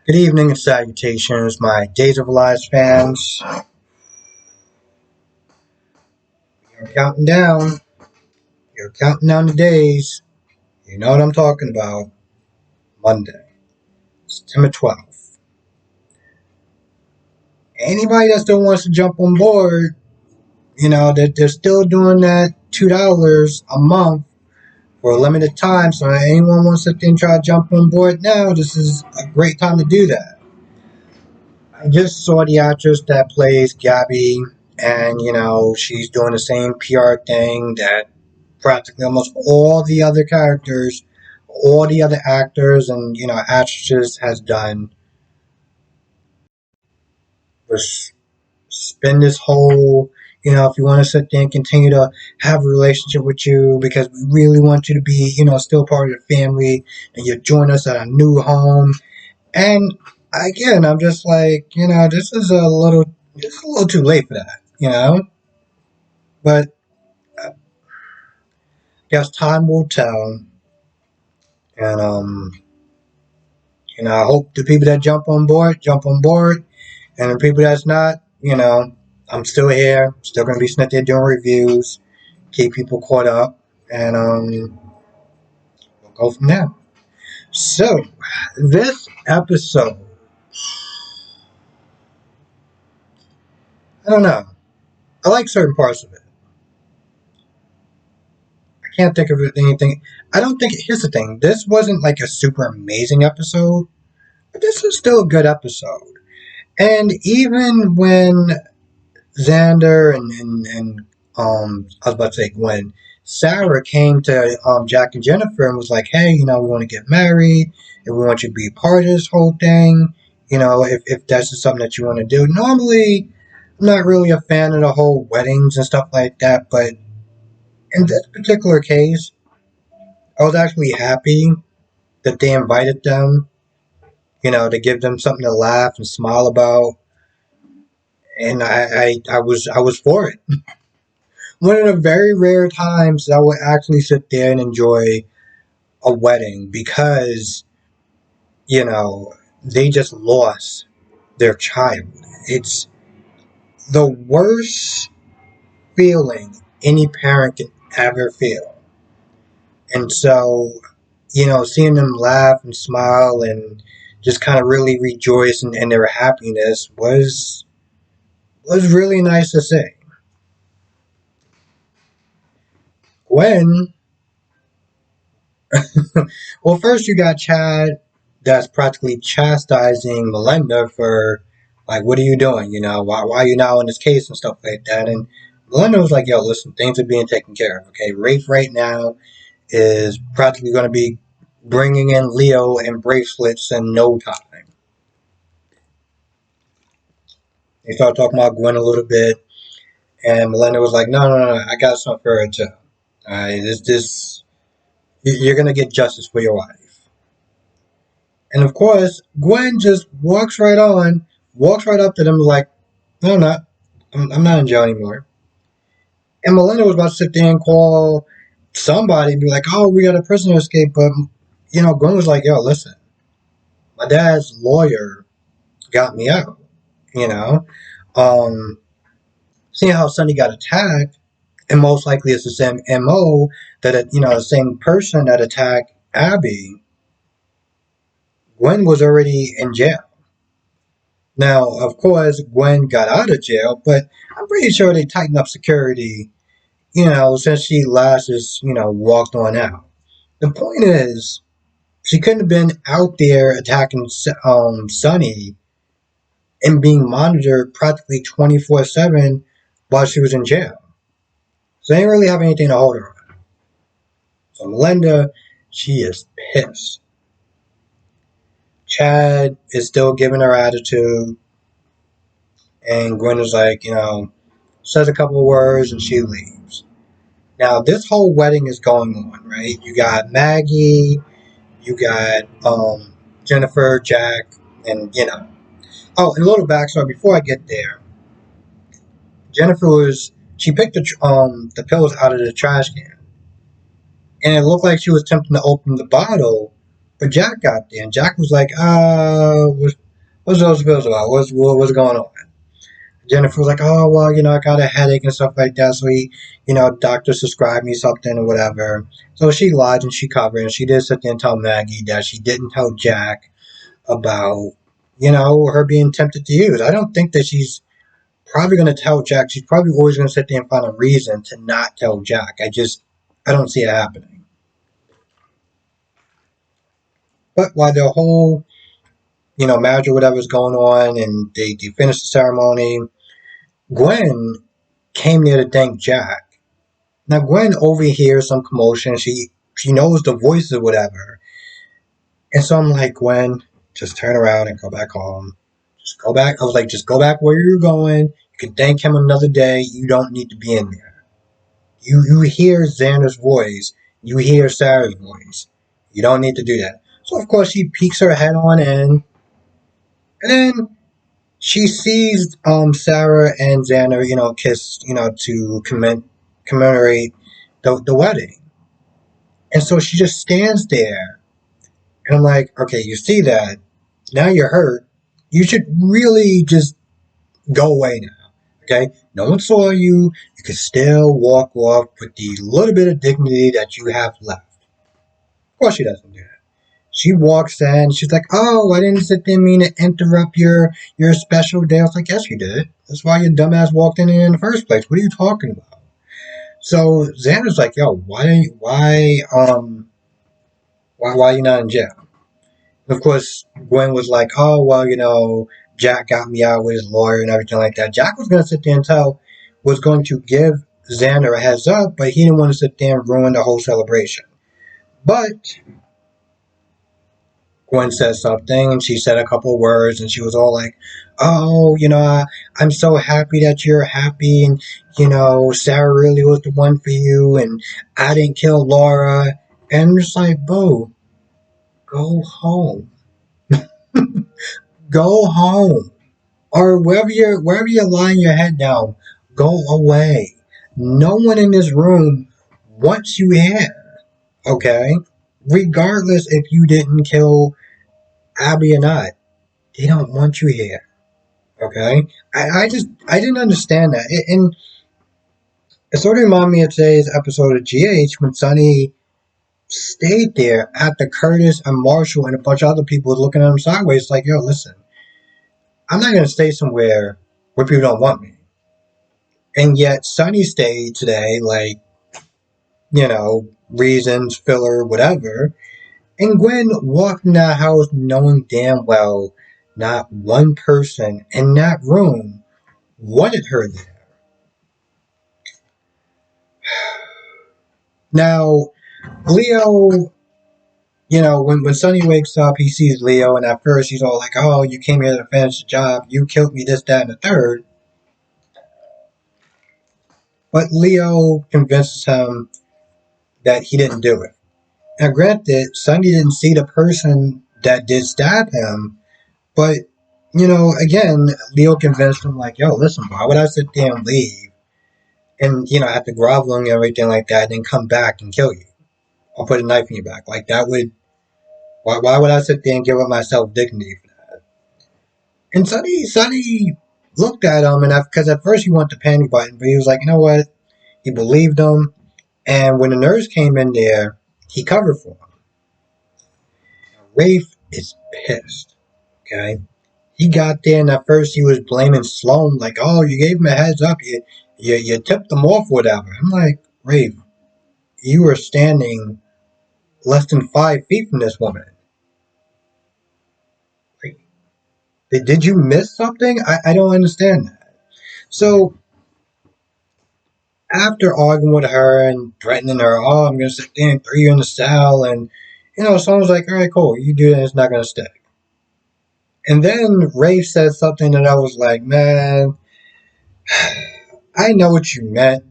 Good evening and salutations, my Days of Lives fans. You're counting down. You're counting down the days. You know what I'm talking about. Monday, September 12th. Anybody that still wants to jump on board, they're still doing that $2 a month for a limited time. So anyone wants to try to jump on board now, this is a great time to do that. I just saw the actress that plays Gabby, and she's doing the same PR thing that practically almost all the other characters, all the other actors and actresses has done, was spend this whole, if you want to sit there and continue to have a relationship with you because we really want you to be, still part of the family, and you join us at a new home. And again, I'm just like, this is a little too late for that. But I guess time will tell. And I hope the people that jump on board, and the people that's not, I'm still here, still gonna be sitting there doing reviews, keep people caught up, and we'll go from there. So, this episode, I don't know. I like certain parts of it. I can't think of anything. I don't think. Here's the thing. This wasn't like a super amazing episode, but this was still a good episode. And even when Xander and I was about to say when Sarah came to Jack and Jennifer and was like, hey, we want to get married and we want you to be part of this whole thing. If that's just something that you want to do. Normally, I'm not really a fan of the whole weddings and stuff like that, but in this particular case, I was actually happy that they invited them, to give them something to laugh and smile about. And I was for it. One of the very rare times I would actually sit there and enjoy a wedding because, you know, they just lost their child. It's the worst feeling any parent can ever feel. And so, seeing them laugh and smile and just kind of really rejoice in their happiness was really nice to see. Gwen, well, first you got Chad that's practically chastising Melinda for, like, what are you doing? Why are you now in this case and stuff like that? And Melinda was like, yo, listen, things are being taken care of. Okay, Rafe right now is practically going to be bringing in Leo and bracelets in no time. They started talking about Gwen a little bit, and Melinda was like, no, no, no, I got something for her too. All right, you're going to get justice for your wife. And of course, Gwen just walks right up to them like, no, I'm not. I'm not in jail anymore. And Melinda was about to sit there and call somebody and be like, oh, we got a prisoner escape. But, Gwen was like, yo, listen, my dad's lawyer got me out, you know. Um, Seeing how Sonny got attacked, and most likely it's the same MO the same person that attacked Abby, Gwen was already in jail. Now, of course, Gwen got out of jail, but I'm pretty sure they tightened up security, since she last just, walked on out. The point is, she couldn't have been out there attacking Sunny and being monitored practically 24/7 while she was in jail. So they didn't really have anything to hold her on. So Melinda, she is pissed. Chad is still giving her attitude, and Gwen is like, says a couple of words and she leaves. Now, this whole wedding is going on, right? You got Maggie, you got Jennifer, Jack, and Oh, and a little backstory before I get there. She picked the pills out of the trash can, and it looked like she was attempting to open the bottle, But Jack got there, and Jack was like, what's those pills about? What's going on? Jennifer was like, oh, well, I got a headache and stuff like that. So doctor subscribed me something or whatever. So she lied and she covered, and she did sit there and tell Maggie that she didn't tell Jack about, her being tempted to use. I don't think that she's probably going to tell Jack. She's probably always going to sit there and find a reason to not tell Jack. I don't see it happening. But while the whole, marriage or whatever is going on and they finish the ceremony, Gwen came there to thank Jack. Now Gwen overhears some commotion. She knows the voice or whatever. And so I'm like, Gwen, just turn around and go back home. Just go back. I was like, just go back where you're going. You can thank him another day. You don't need to be in there. You hear Xander's voice. You hear Sarah's voice. You don't need to do that. So of course she peeks her head on in. And then she sees Sarah and Xander, kiss, to commemorate the wedding. And so she just stands there. And I'm like, okay, you see that. Now you're hurt. You should really just go away now. Okay? No one saw you. You can still walk off with the little bit of dignity that you have left. Of course she doesn't do that. She walks in. She's like, oh, I didn't sit there mean to interrupt your special day. I was like, yes, you did. That's why your dumbass walked in the first place. What are you talking about? So Xander's like, yo, why are you not in jail? And of course, Gwen was like, oh, well, Jack got me out with his lawyer and everything like that. Jack was going to sit there and was going to give Xander a heads up, but he didn't want to sit there and ruin the whole celebration. But Gwen said something, and she said a couple words, and she was all like, oh, I'm so happy that you're happy, and, Sarah really was the one for you, and I didn't kill Laura. And I'm just like, boo, go home. Go home. Or wherever you're lying your head down, go away. No one in this room wants you here. Okay? Regardless if you didn't kill Abby or not, they don't want you here. Okay? I didn't understand that. And it sort of reminded me of today's episode of GH when Sonny stayed there after Curtis and Marshall and a bunch of other people was looking at him sideways like, yo, listen, I'm not going to stay somewhere where people don't want me. And yet Sonny stayed today, like, reasons, filler, whatever. And Gwen walked in that house knowing damn well not one person in that room wanted her there. Now, Leo, when Sonny wakes up, he sees Leo, and at first he's all like, oh, you came here to finish the job, you killed me, this, that, and the third. But Leo convinces him that he didn't do it. Now, granted, Sonny didn't see the person that did stab him, but, again, Leo convinced him, like, yo, listen, why would I sit there and leave and, have to grovel and everything like that and then come back and kill you or put a knife in your back? Like, that would, why would I sit there and give up my self-dignity for that? And Sonny looked at him, and because at first he wanted the panic button, but he was like, you know what? He believed him, and when the nurse came in there, he covered for him. Rafe is pissed, okay? He got there, and at first he was blaming Sloan, like, oh, you gave him a heads up, you tipped him off, whatever. I'm like, Rafe, you were standing less than 5 feet from this woman. Like, did you miss something? I don't understand that. So, after arguing with her and threatening her, oh, I'm going to sit there and throw you in the cell, and, someone's like, all right, cool, you do that, it's not going to stick. And then Rafe said something that I was like, man, I know what you meant,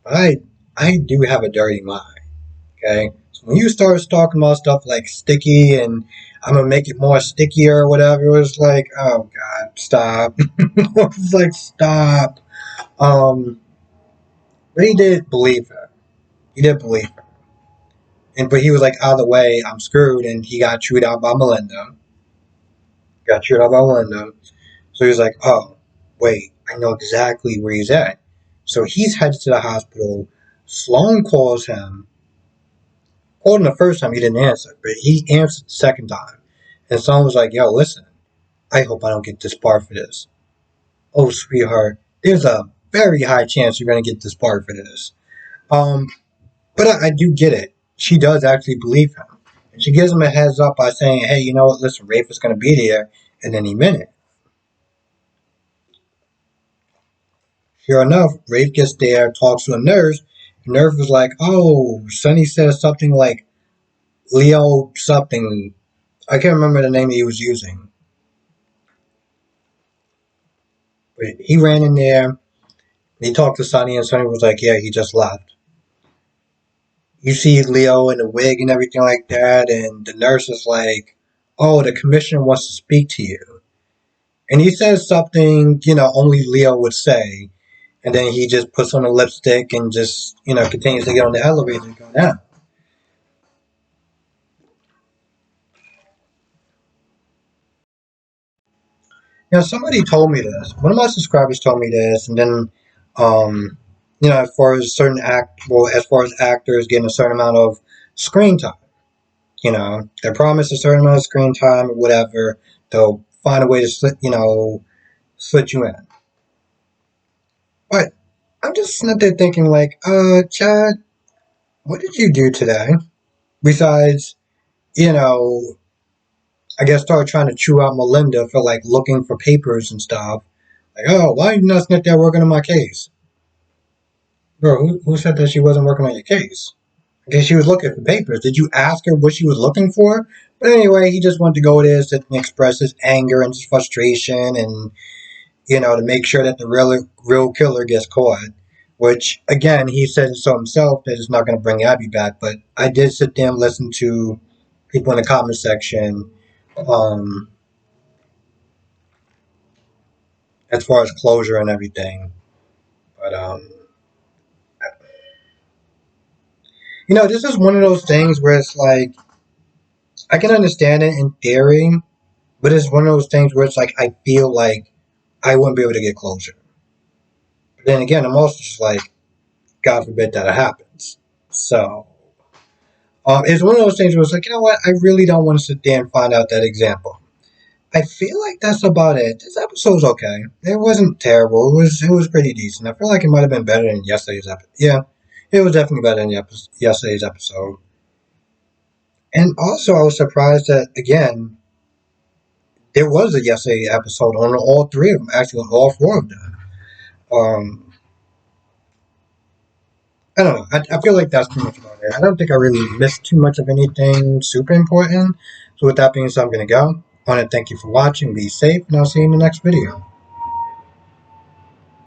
but I do have a dirty mind, okay? So when you start talking about stuff like sticky and I'm going to make it more stickier or whatever, it was like, oh, God, stop. It was like, stop. But he did believe her. He did believe her. but he was like, out of the way, I'm screwed, and he got chewed out by Melinda. Got chewed out by Melinda. So he was like, oh, wait, I know exactly where he's at. So he's headed to the hospital. Sloan calls him. Called him the first time, he didn't answer, but he answered the second time. And Sloan was like, yo, listen, I hope I don't get disbarred for this. Oh, sweetheart, there's a very high chance you're going to get disbarred for this. Um, but I do get it. She does actually believe him. And she gives him a heads up by saying, hey, you know what, listen, Rafe is going to be there in any minute. Sure enough, Rafe gets there, talks to a nurse. The nurse was like, oh, Sonny says something like Leo something. I can't remember the name he was using. But he ran in there. He talked to Sonny, and Sonny was like, yeah, he just left. You see Leo in a wig and everything like that, and the nurse is like, oh, the commissioner wants to speak to you. And he says something, only Leo would say. And then he just puts on a lipstick and just, continues to get on the elevator and go down. Somebody told me this. One of my subscribers told me this, and then, um, as far as as far as actors getting a certain amount of screen time, they're promised a certain amount of screen time or whatever, they'll find a way to switch you in. But I'm just sitting there thinking, like, Chad, what did you do today? Besides, you know, I guess start trying to chew out Melinda for like looking for papers and stuff. Like, oh, why are you not there working on my case? Bro, who said that she wasn't working on your case? I guess she was looking for papers. Did you ask her what she was looking for? But anyway, he just wanted to go there to express his anger and his frustration and, to make sure that the real killer gets caught. Which, again, he said so himself that it's not going to bring Abby back. But I did sit there and listen to people in the comment section um, as far as closure and everything. But this is one of those things where it's like I can understand it in theory, but it's one of those things where it's like I feel like I wouldn't be able to get closure. But then again, I'm also just like, God forbid that it happens. So it's one of those things where it's like, you know what? I really don't want to sit there and find out that example. I feel like that's about it. This episode was okay. It wasn't terrible. It was pretty decent. I feel like it might have been better than yesterday's episode. Yeah, it was definitely better than yesterday's episode. And also, I was surprised that again there was a yesterday episode on all three of them. Actually, on all four of them. Um, I don't know. I feel like that's too much about it. I don't think I really missed too much of anything super important. So with that being said, I'm gonna go. I want to thank you for watching. Be safe, and I'll see you in the next video.